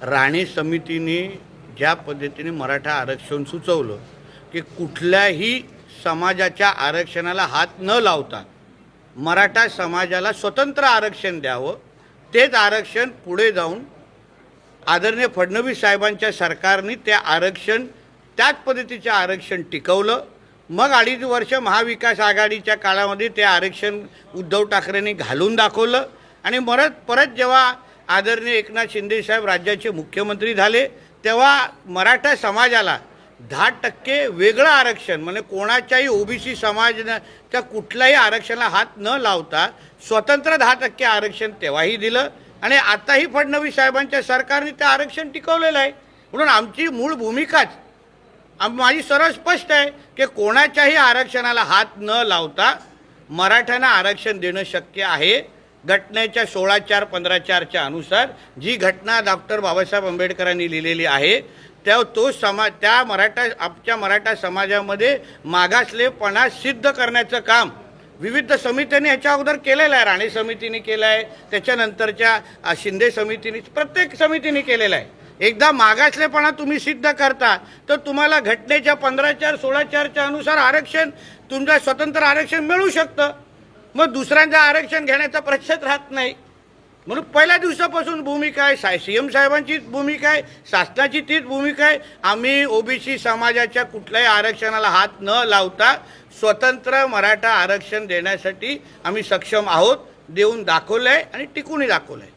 राणे समितीने ज्या पद्धतीने मराठा आरक्षण सुचवलं की कुठल्याही समाजाच्या आरक्षणाला हात न लावता मराठा समाजाला स्वतंत्र आरक्षण द्यावं, तेच आरक्षण पुढे जाऊन आदरणीय फडणवीस साहेबांच्या सरकारने ते आरक्षण त्याच पद्धतीचे आरक्षण टिकवलं। मग 2.5 वर्ष महाविकास आघाडीच्या काळामध्ये ते आरक्षण उद्धव ठाकरेंनी घालून दाखवलं आणि परत जेव्हा आदरणीय एकनाथ शिंदे साहेब राज्याचे मुख्यमंत्री झाले तेव्हा मराठा समाजाला 10% वेगळं आरक्षण, म्हणजे कोणाच्याही ओबीसी समाजाच्या कुठल्याही आरक्षणाला हात न लावता स्वतंत्र 10% आरक्षण तेव्हाही दिलं आणि आताही फडणवीस साहेबांच्या सरकारने ते आरक्षण टिकवलेलं आहे। म्हणून आमची मूळ भूमिकाच माझी सरळ स्पष्ट आहे की कोणाच्याही आरक्षणाला हात न लावता मराठ्यांना आरक्षण देणं शक्य आहे। घटनेच्या 16/4/15/4 अनुसार जी घटना डॉक्टर बाबासाहेब आंबेडकरांनी लिहिलेली आहे त्या आमच्या मराठा समाजामध्ये मागासलेपणा सिद्ध करण्याचं काम विविध समित्यांनी ह्याच्या अगोदर केलेलं आहे। राणे समितीने केलं आहे, त्याच्यानंतरच्या शिंदे समितीने, प्रत्येक समितीने केलेलं आहे। एकदा मागासलेपणा तुम्ही सिद्ध करता तर तुम्हाला घटनेच्या 15/4/16/4 अनुसार आरक्षण, तुमचं स्वतंत्र आरक्षण मिळू शकतं। मग दुसऱ्यांचं आरक्षण घेण्याचा प्रश्नच राहत नाही। म्हणून पहिल्या दिवसापासून भूमिका आहे, सीएम साहेबांचीच भूमिका आहे, शासनाची तीच भूमिका आहे। आम्ही ओबीसी समाजाच्या कुठल्याही आरक्षणाला हात न लावता स्वतंत्र मराठा आरक्षण देण्यासाठी आम्ही सक्षम आहोत, देऊन दाखवलं आहे आणि टिकूनही दाखवलं आहे।